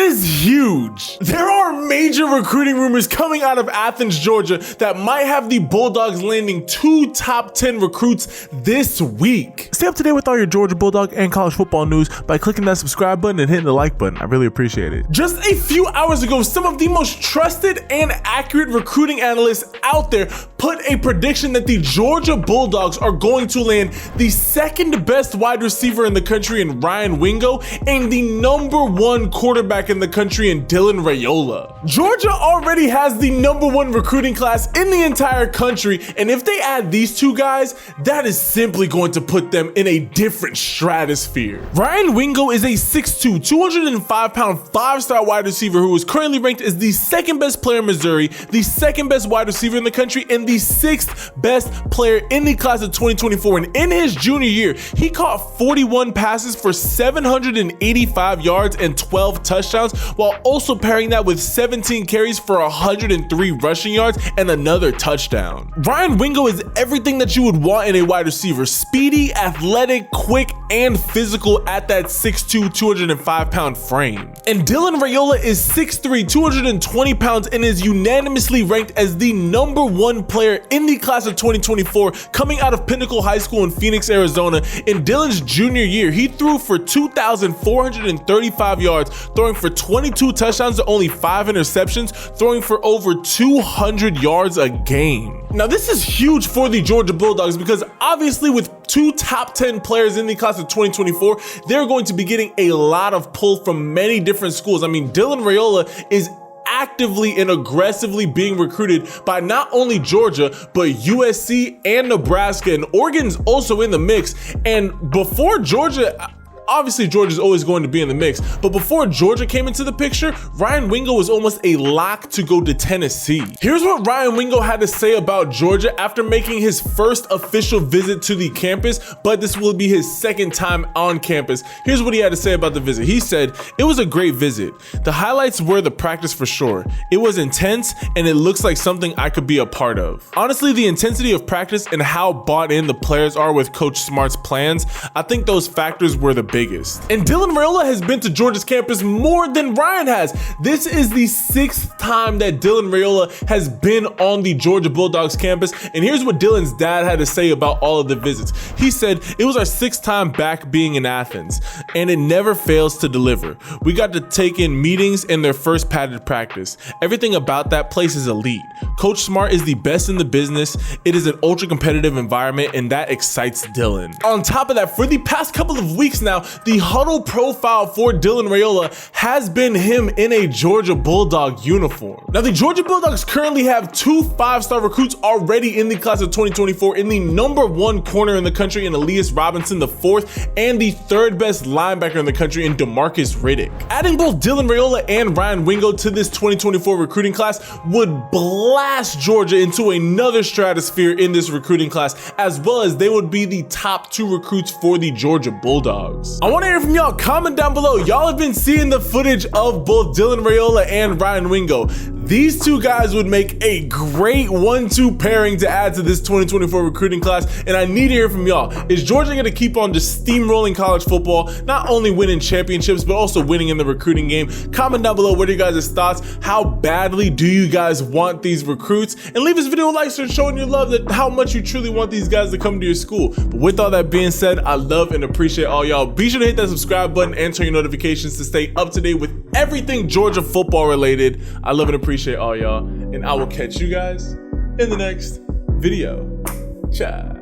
is huge. There are major recruiting rumors coming out of Athens, Georgia that might have the Bulldogs landing 2 top 10 recruits this week. Stay up to date with all your Georgia Bulldog and college football news by clicking that subscribe button and hitting the like button. I really appreciate it. Just a few hours ago, some of the most trusted and accurate recruiting analysts out there put a prediction that the Georgia Bulldogs are going to land the second best wide receiver in the country in Ryan Wingo and the #1 quarterback in the country in Dylan Raiola. Georgia already has the #1 recruiting class in the entire country, and if they add these two guys, that is simply going to put them in a different stratosphere. Ryan Wingo is a 6'2", 205-pound 5-star wide receiver who is currently ranked as the second best player in Missouri, the second best wide receiver in the country, and the 6th best player in the class of 2024. And in his junior year, he caught 41 passes for 785 yards and 12 touchdowns, while also pairing that with 17 carries for 103 rushing yards and another touchdown. Ryan Wingo is everything that you would want in a wide receiver: speedy, athletic, quick, and physical at that 6'2", 205-pound frame. And Dylan Raiola is 6'3", 220 pounds and is unanimously ranked as the #1 player in the class of 2024, coming out of Pinnacle High School in Phoenix, Arizona. In Dylan's junior year, he threw for 2,435 yards, throwing for 22 touchdowns to only 5 interceptions, throwing for over 200 yards a game. Now, this is huge for the Georgia Bulldogs because obviously with 2 top 10 players in the class of 2024, they're going to be getting a lot of pull from many different schools. I mean, Dylan Raiola is actively and aggressively being recruited by not only Georgia, but USC and Nebraska, and Oregon's also in the mix. And before Georgia, obviously Georgia's always going to be in the mix, but before Georgia came into the picture, Ryan Wingo was almost a lock to go to Tennessee. Here's what Ryan Wingo had to say about Georgia after making his first official visit to the campus, but this will be his second time on campus. Here's what he had to say about the visit. He said, "It was a great visit. The highlights were the practice for sure. It was intense and it looks like something I could be a part of. Honestly, the intensity of practice and how bought in the players are with Coach Smart's plans, I think those factors were the biggest." And Dylan Raiola has been to Georgia's campus more than Ryan has. This is the 6th time that Dylan Raiola has been on the Georgia Bulldogs campus. And here's what Dylan's dad had to say about all of the visits. He said, "It was our 6th time back being in Athens, and it never fails to deliver. We got to take in meetings and their first padded practice. Everything about that place is elite. Coach Smart is the best in the business. It is an ultra competitive environment, and that excites Dylan." On top of that, for the past couple of weeks now, the huddle profile for Dylan Raiola has been him in a Georgia Bulldog uniform. Now, the Georgia Bulldogs currently have 2 5-star recruits already in the class of 2024 in the #1 corner in the country in Elias Robinson IV, and the 3rd best linebacker in the country in DeMarcus Riddick. Adding both Dylan Raiola and Ryan Wingo to this 2024 recruiting class would blast Georgia into another stratosphere in this recruiting class, as well as they would be the top 2 recruits for the Georgia Bulldogs. I want to hear from y'all. Comment down below. Y'all have been seeing the footage of both Dylan Raiola and Ryan Wingo. These two guys would make a great 1-2 pairing to add to this 2024 recruiting class, and I need to hear from y'all. Is Georgia going to keep on just steamrolling college football, not only winning championships, but also winning in the recruiting game? Comment down below what are you guys' thoughts. How badly do you guys want these recruits? And leave this video a like, so showing your love that how much you truly want these guys to come to your school. But with all that being said, I love and appreciate all y'all. Be sure to hit that subscribe button and turn your notifications to stay up to date with everything Georgia football related. I love and appreciate all y'all, and I will catch you guys in the next video. Ciao.